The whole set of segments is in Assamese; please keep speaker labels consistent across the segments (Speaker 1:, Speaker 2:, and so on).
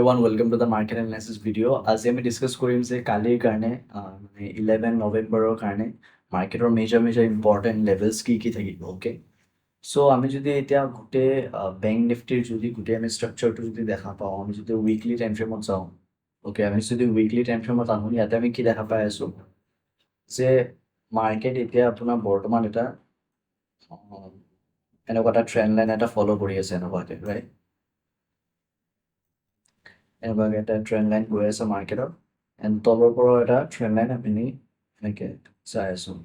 Speaker 1: everyone, welcome to the market analysis video. আজি আমি ডিসকাস কৰিম যে কালিৰ কাৰণে 11 নৱেম্বৰৰ কাৰণে মাৰ্কেটৰ মেজৰ ইম্পৰ্টেণ্ট লেভেলছ কি থাকিব ওকে সো আমি যদি এতিয়া গোটেই বেংক নিফটিৰ যদি গোটেই আমি ষ্ট্ৰাকচাৰটো যদি দেখা পাওঁ আমি যদি উইকলি টাইম ফ্ৰেমত যাওঁ ওকে আমি যদি উইকলি টাইম ফ্ৰেমত আহোঁ ইয়াতে আমি কি দেখা পাই আছোঁ যে মাৰ্কেট এতিয়া আপোনাৰ বৰ্তমান এটা এনেকুৱা এটা ট্ৰেণ্ড লাইন এটা ফ'ল' কৰি আছে এনেকুৱাকে ৰাইট এনেকুৱাকৈ এটা ট্ৰেণ্ড লাইন গৈ আছে মাৰ্কেটত এণ্ড তলৰ পৰা এটা ট্ৰেণ্ড লাইন আপুনি এনেকৈ চাই আছোঁ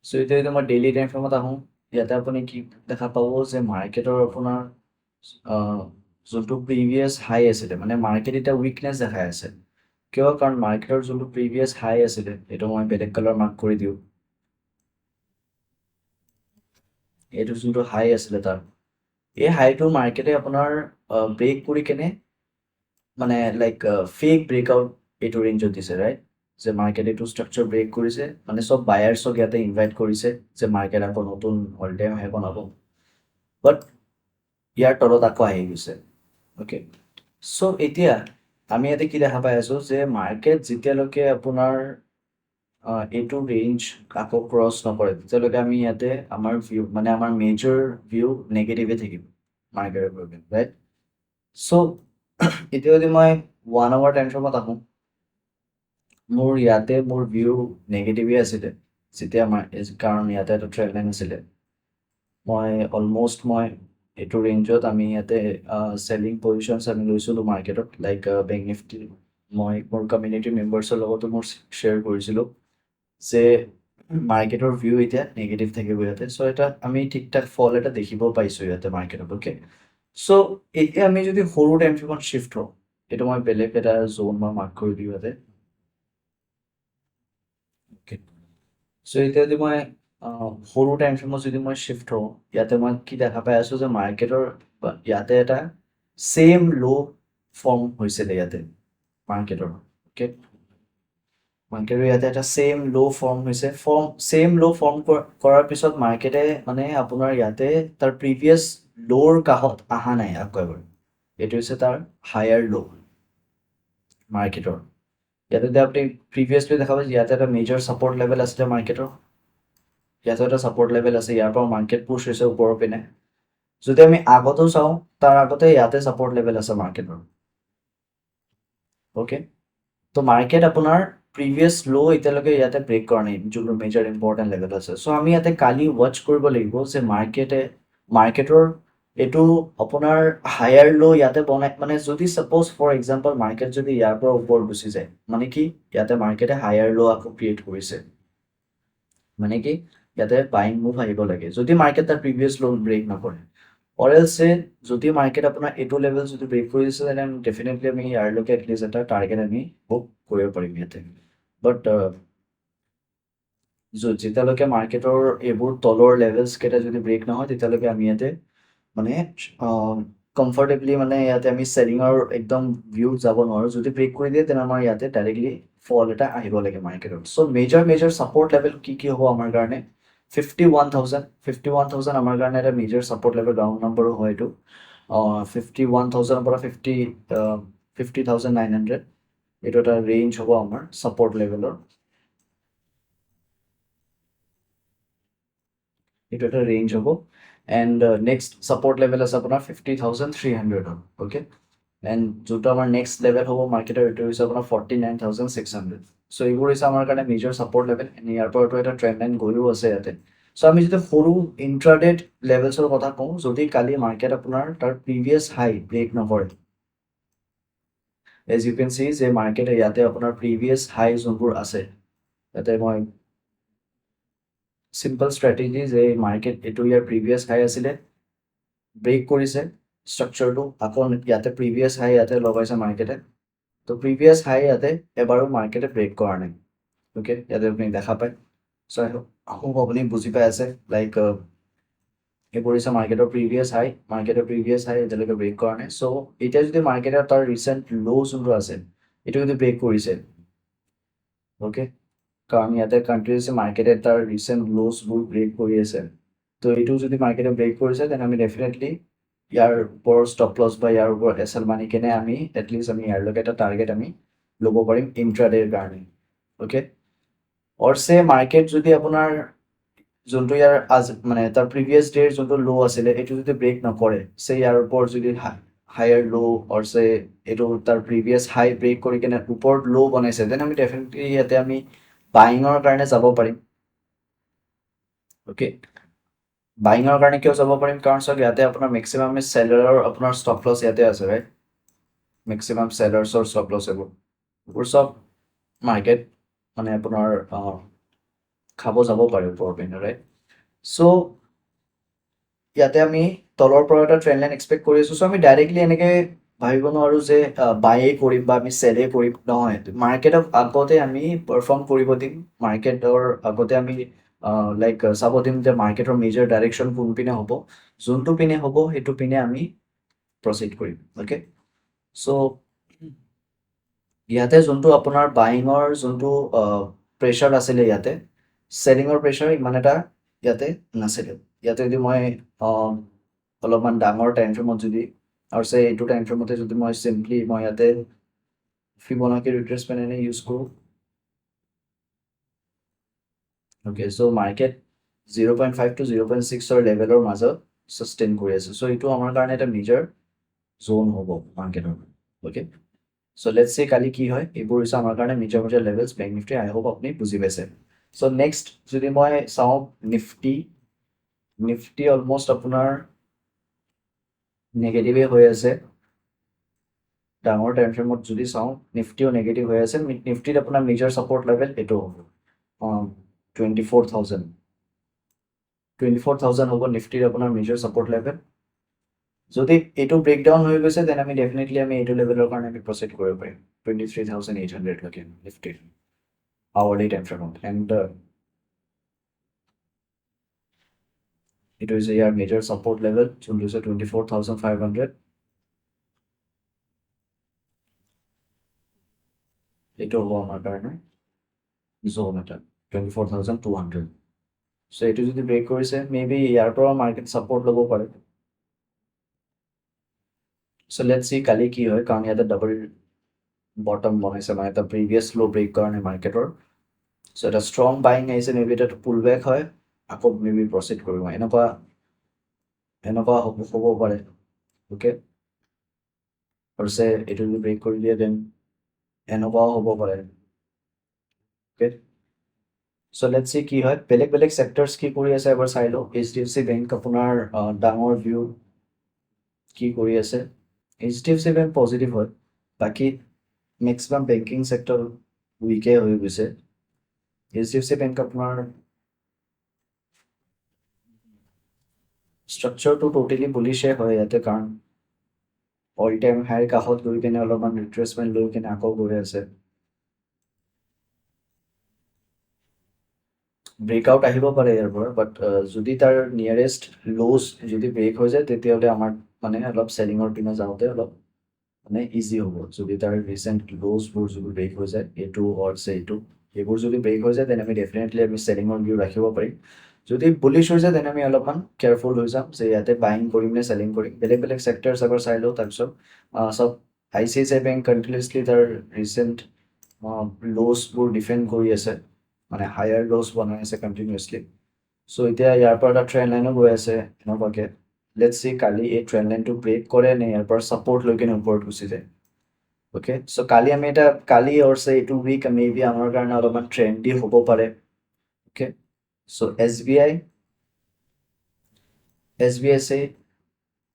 Speaker 1: চ' এতিয়া যদি মই ডেইলি টাইম ফ্ৰেমত আহোঁ ইয়াতে আপুনি কি দেখা পাব যে মাৰ্কেটৰ আপোনাৰ যোনটো প্ৰিভিয়াছ হাই আছিলে মানে মাৰ্কেট এতিয়া উইকনেছ দেখাই আছে কিয় কাৰণ মাৰ্কেটৰ যোনটো প্ৰিভিয়াছ হাই আছিলে এইটো মই বেলেগ কালাৰ মাৰ্ক কৰি দিওঁ এইটো যোনটো হাই আছিলে তাৰ এই হাইটো মাৰ্কেটে আপোনাৰ ব্ৰেক কৰি কেনে মানে লাইক ফেক ব্ৰেকআউট এইটো ৰেঞ্জত দিছে ৰাইট যে মাৰ্কেট এইটো ষ্ট্ৰাকচাৰ ব্ৰেক কৰিছে মানে চব বায়াৰ্ছক ইয়াতে ইনভাইট কৰিছে যে মাৰ্কেট আকৌ নতুন অল টাইম হাই বনাব বাট ইয়াৰ তলত আকৌ আহি গৈছে অ'কে চ' এতিয়া আমি ইয়াতে কি দেখা পাই আছোঁ যে মাৰ্কেট যেতিয়ালৈকে আপোনাৰ এইটো ৰেঞ্জ আকৌ ক্ৰছ নকৰে তেতিয়ালৈকে আমি ইয়াতে আমাৰ ভিউ মানে আমাৰ মেজৰ ভিউ নেগেটিভে থাকিব মাৰ্কেটৰ প্ৰব্লেম ৰাইট চ' এতিয়া যদি মই 1 আৱাৰ টাইম ফ্ৰেমত আহোঁ মোৰ ইয়াতে মোৰ ভিউ নেগেটিভে আছিলে যেতিয়া কাৰণ ইয়াতে এটা ট্ৰেণ্ড লাইন আছিলে মই অলম'ষ্ট মই এইটো ৰেঞ্জত আমি ইয়াতে চেলিং পজিশ্যনছ আমি লৈছিলোঁ মাৰ্কেটত লাইক বেংক নিফটি মই মোৰ কমিউনিটি মেম্বাৰ্ছৰ লগতো মোৰ শ্বেয়াৰ কৰিছিলোঁ যে মাৰ্কেটৰ ভিউ এতিয়া নেগেটিভ থাকিব ইয়াতে চ' এটা আমি ঠিক ঠাক ফল এটা দেখিব পাইছোঁ ইয়াতে মাৰ্কেটত অ'কে চ' এতিয়া আমি যদি সৰু টাইম ফ্ৰেমত শ্বিফ্ট হওঁ এইটো মই বেলেগ এটা জ'ন মই মাৰ্ক কৰি দিওঁ ইয়াতে অ'কে চ' এতিয়া যদি মই সৰু টাইম ফ্ৰেমত যদি মই শ্বিফ্ট হওঁ ইয়াতে মই কি দেখা পাই আছোঁ যে মাৰ্কেটৰ ইয়াতে এটা ছেইম ল' ফৰ্ম হৈছিলে ইয়াতে মাৰ্কেটৰ অ'কে মাৰ্কেটৰ ইয়াতে এটা ছেইম ল' ফৰ্ম হৈছে ছেইম ল' ফৰ্ম কৰাৰ পিছত মাৰ্কেটে মানে আপোনাৰ ইয়াতে তাৰ প্ৰিভিয়াছ ল'ৰ কাষত অহা নাই আকৌ এবাৰ এইটো হৈছে তাৰ হায়াৰ ল' মাৰ্কেটৰ ইয়াতে যদি আপুনি প্ৰিভিয়াছলি দেখা পাইছে ইয়াতে এটা মেজৰ ছাপৰ্ট লেভেল আছিলে মাৰ্কেটৰ ইয়াতে এটা ছাপৰ্ট লেভেল আছে ইয়াৰ পৰা মাৰ্কেট পুছ হৈছে ওপৰৰ পিনে যদি আমি আগতো চাওঁ তাৰ আগতে ইয়াতে ছাপৰ্ট লেভেল আছে মাৰ্কেটৰ অ'কে তো মাৰ্কেট আপোনাৰ প্ৰিভিয়াছ ল' এতিয়ালৈকে ইয়াতে ব্ৰেক কৰা নাই যোনটো মেজৰ ইম্পৰ্টেণ্ট লেভেল আছে চ' আমি ইয়াতে কালি ৱাচ কৰিব লাগিব যে মাৰ্কেটৰ এইটো আপোনাৰ হায়াৰ ল' ইয়াতে বনাই মানে যদি ছাপ'জ ফৰ এক্সাম্পল মাৰ্কেট যদি ইয়াৰ পৰা ওপৰত গুচি যায় মানে কি ইয়াতে মাৰ্কেটে হায়াৰ ল' আকৌ ক্ৰিয়েট কৰিছে মানে কি ইয়াতে বাইং মুভ আহিব লাগে যদি মাৰ্কেট তাৰ প্ৰিভিয়াছ ল' ব্ৰেক নকৰে অৰ এলছে যদি মাৰ্কেট আপোনাৰ এইটো লেভেল যদি ব্ৰেক কৰি দিছে তেনে ডেফিনেটলি আমি ইয়াৰলৈকে এটলিষ্ট এটা টাৰ্গেট আমি বুক কৰিব পাৰিম ইয়াতে বাট যেতিয়ালৈকে মাৰ্কেটৰ এইবোৰ তলৰ লেভেলছ কেইটা যদি ব্ৰেক নহয় তেতিয়ালৈকে আমি ইয়াতে মানে কমফৰ্টেবলি মানে ইয়াতে আমি চেলিঙৰ একদম ভিউ যাব নোৱাৰোঁ যদি ব্ৰেক কৰি দিয়ে তেনে আমাৰ ইয়াতে ডাইৰেক্টলি ফল এটা আহিব লাগে মাৰ্কেটত চ' মেজৰ ছাপৰ্ট লেভেল কি হ'ব আমাৰ কাৰণে 51,000 আমাৰ কাৰণে এটা মেজৰ ছাপৰ্ট লেভেল ডাউন নম্বৰো হয় এইটো 51,000ৰ পৰা 50,900 এইটো এটা ৰেঞ্জ হ'ব আমাৰ ছাপৰ্ট লেভেলৰ এইটো এটা ৰেঞ্জ হ'ব এণ্ড নেক্সট ছাপৰ্ট লেভেল আছে আপোনাৰ 50,300 অ'কে এণ্ড যোনটো আমাৰ নেক্সট লেভেল হ'ব মাৰ্কেটৰ এইটো হৈছে আপোনাৰ 49,600 চ' এইবোৰ হৈছে আমাৰ কাৰণে মেজৰ ছাপৰ্ট লেভেল এণ্ড ইয়াৰ পৰাতো এটা ট্ৰেণ্ড লাইন গৈও আছে ইয়াতে চ' আমি যদি সৰু ইণ্ট্ৰাডেড লেভেলছৰ কথা কওঁ যদি কালি মাৰ্কেট আপোনাৰ তাৰ প্ৰিভিয়াছ হাই ব্ৰেক নকৰে এজ ইউ কেন চি যে মাৰ্কেটে ইয়াতে আপোনাৰ প্ৰিভিয়াছ হাই যোনবোৰ আছে ইয়াতে মই চিম্পল ষ্ট্ৰেটেজি যে মাৰ্কেট এইটো ইয়াৰ প্ৰিভিয়াছ হাই আছিলে ব্ৰেক কৰিছে ষ্ট্ৰাকচাৰটো আকৌ ইয়াতে প্ৰিভিয়াছ হাই ইয়াতে লগাইছে মাৰ্কেটে তো প্ৰিভিয়াছ হাই ইয়াতে এবাৰো মাৰ্কেটে ব্ৰেক কৰা নাই অ'কে ইয়াতে আপুনি দেখা পায় চ' আপুনি বুজি পাই আছে লাইক এইবোৰ হৈছে মাৰ্কেটৰ প্ৰিভিয়াছ হাই এতিয়ালৈকে ব্ৰেক কৰা নাই চ' এতিয়া যদি মাৰ্কেটৰ তাৰ ৰিচেণ্ট ল' যোনটো আছে এইটো যদি ব্ৰেক কৰিছে অ'কে কাৰণ ইয়াতে কণ্টিনিউছলি মাৰ্কেটে তাৰ ৰিচেণ্ট ল'ছবোৰ ব্ৰেক কৰি আছে তো এইটো যদি মাৰ্কেটে ব্ৰেক কৰিছে তেনে আমি ডেফিনেটলি ইয়াৰ ওপৰৰ ষ্টপ লছ বা ইয়াৰ ওপৰত এছএল মানি কেনে আমি এটলিষ্ট আমি ইয়াৰলৈকে এটা টাৰ্গেট আমি ল'ব পাৰিম ইণ্ট্ৰাডেৰ কাৰণে অ'কে অৰছে মাৰ্কেট যদি আপোনাৰ যোনটো ইয়াৰ মানে তাৰ প্ৰিভিয়াছ ডেৰ যোনটো ল' আছিলে এইটো যদি ব্ৰেক নকৰে চে ইয়াৰ ওপৰত যদি হায়াৰ ল' অৰছে এইটো তাৰ প্ৰিভিয়াছ হাই ব্ৰেক কৰি কেনে ওপৰত ল' বনাইছে দেন আমি ডেফিনেটলি ইয়াতে আমি বাইঙৰ কাৰণে যাব পাৰিম অ'কে বাইঙৰ কাৰণে কিয় যাব পাৰিম কাৰণ চাওক ইয়াতে আপোনাৰ মেক্সিমাম চেলাৰৰ আপোনাৰ ষ্টপ লছ ইয়াতে আছে ৰাইট মেক্সিমাম চেলাৰ্ছৰ ষ্টপ লছ এইবোৰ চব মাৰ্কেট মানে আপোনাৰ খাব যাব পাৰে ওপৰৰ পিনে ৰাইট চ' ইয়াতে আমি তলৰ পৰা এটা ট্ৰেণ্ড লাইন এক্সপেক্ট কৰি আছোঁ চ' আমি ডাইৰেক্টলি এনেকৈ ভাবিব নোৱাৰোঁ যে বাইয়ে কৰিম বা আমি চেলে কৰিম নহয় মাৰ্কেটক আগতে আমি পাৰফৰ্ম কৰিব দিম মাৰ্কেটৰ আগতে আমি লাইক চাব দিম যে মাৰ্কেটৰ মেজৰ ডাইৰেকশ্যন কোনপিনে হ'ব যোনটো পিনে হ'ব সেইটো পিনে আমি প্ৰচিড কৰিম অ'কে চ' ইয়াতে যোনটো আপোনাৰ বাইঙৰ যোনটো প্ৰেছাৰ আছিলে ইয়াতে চেলিঙৰ প্ৰেছাৰ ইমান এটা ইয়াতে নাছিলে ইয়াতে যদি মই অলপমান ডাঙৰ টাইম ফ্ৰেমত যদি আৰু এইটো টাইম ফ্ৰেমতে যদি মই চিম্পলি মই ইয়াতে ফিবনাকি ৰিট্ৰেচমেণ্ট এনে ইউজ কৰোঁ অ'কে চ' মাৰ্কেট 0.5 to 0.6ৰ লেভেলৰ মাজত ছাষ্টেইন কৰি আছে চ' এইটো আমাৰ কাৰণে এটা মেজৰ জ'ন হ'ব মাৰ্কেটৰ অ'কে চ' লেটছ চে কালি কি হয় এইবোৰ হৈছে আমাৰ কাৰণে major major levels bank Nifty I hope আপুনি বুজি পাইছে চ' নেক্সট যদি মই চাওঁ নিফটি অলমষ্ট আপোনাৰ নেগেটিভে হৈ আছে ডাঙৰ টাইম ফ্ৰেমত যদি চাওঁ নিফটিও নেগেটিভ হৈ আছে নিফটিত আপোনাৰ মেজৰ ছাপৰ্ট লেভেল এইটো হ'ব 24,000 হ'ব নিফটিৰ আপোনাৰ মেজৰ ছাপৰ্ট লেভেল যদি এইটো ব্ৰেকডাউন হৈ গৈছে দেন আমি ডেফিনেটলি আমি এইটো লেভেলৰ কাৰণে আমি প্ৰচিড কৰিব পাৰিম 23,800 নিফটিৰ আৱাৰলি টাইম ফ্ৰেমত এণ্ড এইটো হৈছে ইয়াৰ মেজৰ ছাপৰ্ট লেভেল যোনটো হৈছে 24,500 এইটো হ'ব আমাৰ কাৰণে জ'ন এটা 24,200 চ' এইটো যদি ব্ৰেক কৰিছে মে বি ইয়াৰ পৰা মাৰ্কেট ছাপৰ্ট ল'ব পাৰে চ' লেটছ চি কালি কি হয় কাৰণ ইয়াতে ডাবল বটম বনাইছে মানে এটা প্ৰিভিয়াছ ল' ব্ৰেক কাৰণে মাৰ্কেটৰ চ' এটা ষ্ট্ৰং বাইং আহিছে মে বি এটা পুল বেক হয় আকৌ মে বি প্ৰচিড কৰিব এনেকুৱা হ'ব পাৰে অ'কে আৰু এইটো যদি ব্ৰেক কৰি দিয়ে দেন এনেকুৱাও হ'ব পাৰে অ'কে চ' লেটছ চি কি হয় বেলেগ বেলেগ ছেক্টৰছ কি কৰি আছে এবাৰ চাই লওঁ HDFC বেংক আপোনাৰ ডাঙৰ ভিউ কি কৰি আছে HDFC বেংক পজিটিভ হয় বাকী মেক্সিমাম বেংকিং ছেক্টৰ উইকে হৈ গৈছে HDFC বেংক আপোনাৰ ষ্ট্ৰাকচাৰটো টোটেলি বুলিছে হয় ইয়াতে কাৰণ অল টাইম হাইৰ কাষত গৈ কিনে অলপমান ৰিট্ৰেচমেণ্ট লৈ কিনে আকৌ গৈ আছে ব্ৰেকআউট আহিব পাৰে ইয়াৰ পৰা বাট যদি তাৰ নিয়াৰেষ্ট ল'জ যদি ব্ৰেক হৈ যায় তেতিয়াহ'লে আমাৰ মানে অলপ চেলিঙৰ পিনে যাওঁতে অলপ মানে ইজি হ'ব যদি তাৰ ৰিচেণ্ট ল'জবোৰ যদি ব্ৰেক হৈ যায় এইটো অৰ্ছে এইটো এইবোৰ যদি ব্ৰেক হৈ যায় তেনে আমি ডেফিনেটলি আমি চেলিঙৰ ভিউ ৰাখিব পাৰিম যদি বুলিছ হৈ যায় তেনে আমি অলপমান কেয়াৰফুল হৈ যাম যে ইয়াতে বাইং কৰিম নে চেলিং কৰিম বেলেগ বেলেগ ছেক্টৰছ এবাৰ চাই লওঁ তাৰপিছত চব ICICI বেংক কণ্টিনিউছলি তাৰ ৰিচেণ্ট ল'জবোৰ ডিফেণ্ড কৰি আছে মানে হায়াৰ ল'জ বনাই আছে কণ্টিনিউছলি চ' এতিয়া ইয়াৰ পৰা এটা ট্ৰেণ্ড লাইনো গৈ আছে এনেকুৱাকৈ লেটছ চি কালি এই ট্ৰেণ্ড লাইনটো ব্ৰেক কৰে নে ইয়াৰ পৰা ছাপৰ্ট লৈ কিনে ওপৰত গুচি যায় অ'কে চ' কালি আমি এটা কালি অৰছে এইটো উইক মে বি আমাৰ কাৰণে অলপমান ট্ৰেণ্ডি হ'ব পাৰে অ'কে চ' SBI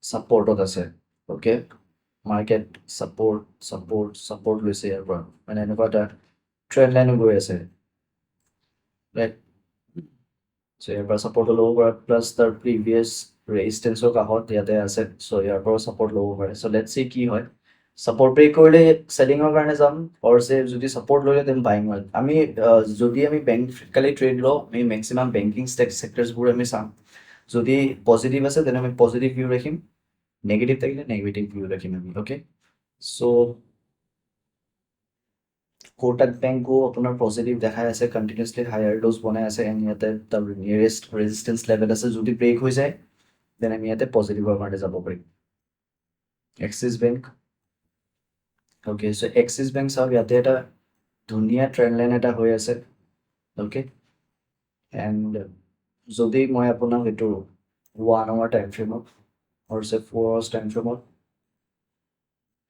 Speaker 1: ছাপৰ্টত আছে অ'কে মাৰ্কেট ছাপৰ্ট লৈছে ইয়াৰ পৰা মানে এনেকুৱা এটা ট্ৰেণ্ড লাইনো গৈ আছে ৰাইট চ' ইয়াৰ পৰা ছাপৰ্ট ল'ব পাৰে প্লাছ তাৰ প্ৰিভিয়াছ ৰেজিষ্টেঞ্চৰ কাষত ইয়াতে আছে চ' ইয়াৰ পৰাও ছাপৰ্ট ল'ব পাৰে চ' লেটছ চি কি হয় ছাপৰ্ট ব্ৰেক কৰিলে চেলিঙৰ কাৰণে যাম অৰছে যদি ছাপৰ্ট ল'লে দেন বাইং হয় আমি যদি আমি বেংকালি ট্ৰেড লওঁ আমি মেক্সিমাম বেংকিং ছেক্টৰছবোৰ আমি চাম যদি পজিটিভ আছে তেনে আমি পজিটিভ ভিউ ৰাখিম নেগেটিভ থাকিলে নেগেটিভ ভিউ ৰাখিম আমি অ'কে চ' কোটাক বেংকো আপোনাৰ পজিটিভ দেখাই আছে কণ্টিনিউছলি হায়াৰ ড'জ বনাই আছে এণ্ড ইয়াতে তাৰ নিয়েৰেষ্ট ৰেজিষ্টেঞ্চ লেভেল আছে যদি ব্ৰেক হৈ যায় দেন আমি ইয়াতে পজিটিভৰ কাৰণে যাব পাৰিম Axis Bank. Okay, so Axis Bank চাওক ইয়াতে এটা ধুনীয়া ট্ৰেণ্ড লাইন এটা হৈ আছে। অ'কে, এণ্ড যদি মই আপোনাক এইটো 1 hour টাইম ফ্ৰেমত or say 4 hours টাইম ফ্ৰেমত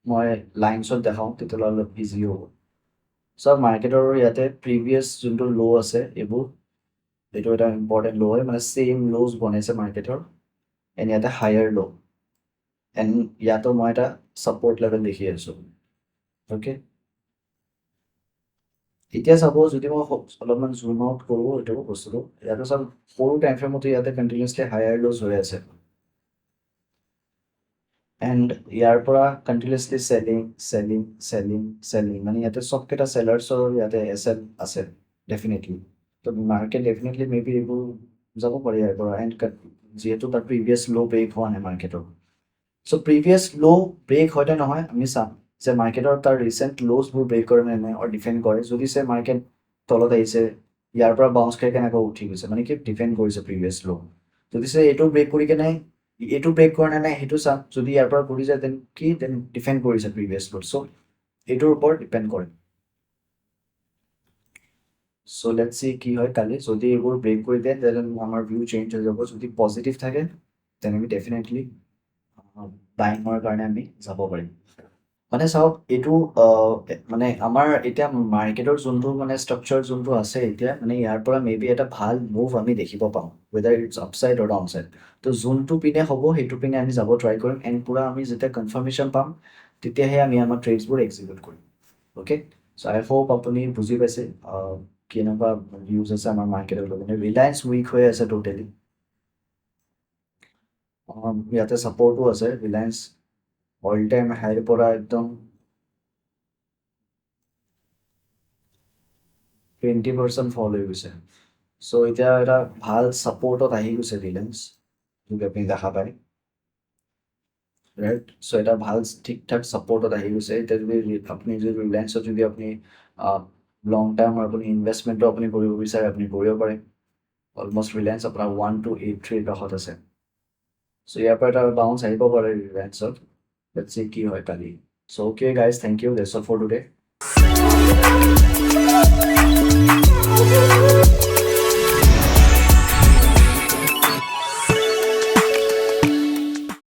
Speaker 1: মই লাইনছত দেখাওঁ তেতিয়াহ'লে অলপ ইজি হ'ব। চাওক মাৰ্কেটৰ ইয়াতে প্ৰিভিয়াছ যোনটো ল' আছে এইবোৰ, এইটো এটা ইম্পৰ্টেণ্ট ল' হয়, মানে ছেইম ল'জ বনাইছে মাৰ্কেটৰ, এণ্ড ইয়াতে হায়াৰ ল', এণ্ড ইয়াতো মই এটা ছাপৰ্ট লেভেল দেখি আছোঁ। অ'কে, এতিয়া চাব যদি মই অলপমান জুম আউট কৰোঁ এইটো বস্তুটো, ইয়াতে চাওক সৰু টাইম ফ্ৰেমতো ইয়াতে কণ্টিনিউছলি হায়াৰ ল'জ হৈ আছে, এণ্ড ইয়াৰ পৰা continuously selling selling selling selling, মানে ইয়াতে চবকেইটা চেলাৰ্ছৰ ইয়াতে এছ এল আছে ডেফিনেটলি। তো মাৰ্কেট ডেফিনেটলি মে বি এইবোৰ যাব পাৰে ইয়াৰ পৰা, এণ্ড যিহেতু তাৰ প্ৰিভিয়াছ ল' ব্ৰেক হোৱা নাই মাৰ্কেটৰ। চ' প্ৰিভিয়াছ ল' ব্ৰেক হয়নে নহয় আমি চাম যে মাৰ্কেটৰ তাৰ ৰিচেণ্ট ল'জবোৰ ব্ৰেক কৰে নে নাই, ডিফেণ্ড কৰে। যদি চে মাৰ্কেট তলত আহিছে, ইয়াৰ পৰা বাউন্স খাই কেনেকৈ উঠি গৈছে, মানে কি ডিফেণ্ড কৰিছে প্ৰিভিয়াছ ল'। যদি চে এইটো ব্ৰেক কৰি কেনে এইটো ব্ৰেক কৰা নে নাই সেইটো চাম, যদি ইয়াৰ পৰা কৰি যায় দেন কি দেন ডিফেণ্ড কৰিছে প্ৰিভিয়াছ ল'। চ' এইটোৰ ওপৰত ডিপেণ্ড কৰে। চ' লেটছ চি কি হয় কালি। যদি এইবোৰ ব্ৰেক কৰি দিয়ে তেন আমাৰ ভিউ চেঞ্জ হৈ যাব। যদি পজিটিভ থাকে তেন আমি ডেফিনেটলি বাইঙৰ কাৰণে আমি যাব পাৰিম। মানে চাওক এইটো মানে আমাৰ এতিয়া মাৰ্কেটৰ যোনটো মানে ষ্ট্ৰাকচাৰ যোনটো আছে এতিয়া, মানে ইয়াৰ পৰা মে বি এটা ভাল মুভ আমি দেখিব পাওঁ, whether it's upside or down side. তো যোনটো পিনে হ'ব সেইটো পিনে আমি যাব ট্ৰাই কৰিম, এণ্ড পূৰা আমি যেতিয়া কনফাৰ্মেশ্যন পাম তেতিয়াহে আমি আমাৰ ট্ৰেডছবোৰ এক্সিকিউট কৰিম। অ'কে, চ' আই হোপ আপুনি বুজি পাইছে কেনেকুৱা ভিউজ আছে আমাৰ মাৰ্কেটৰ লগত। ৰিলায়েন্স উইক হৈ আছে টোটেলি, ইয়াতে ছাপৰ্টো আছে। ৰিলায়েন্স অল টাইম হাইৰ পৰা একদম 20% ফল হৈ গৈছে। চ' এতিয়া এটা ভাল ছাপৰ্টত আহি গৈছে ৰিলায়েন্স, যদি আপুনি দেখা পায়, ৰাইট। চ' এটা ভাল ঠিক ঠাক ছাপৰ্টত আহি গৈছে। এতিয়া যদি আপুনি যদি ৰিলায়েন্সত যদি আপুনি লং টাৰ্ম আপুনি ইনভেষ্টমেণ্টো আপুনি কৰিব বিচাৰে আপুনি কৰিব পাৰে। অলমষ্ট ৰিলায়েন্স আপোনাৰ 1283 কাষত আছে। চ' ইয়াৰ পৰা এটা বাউন্স আহিব পাৰে ৰিলায়েন্সত। লেটছ চি কি হয় কালি। So' okay guys, thank you, that's all for today.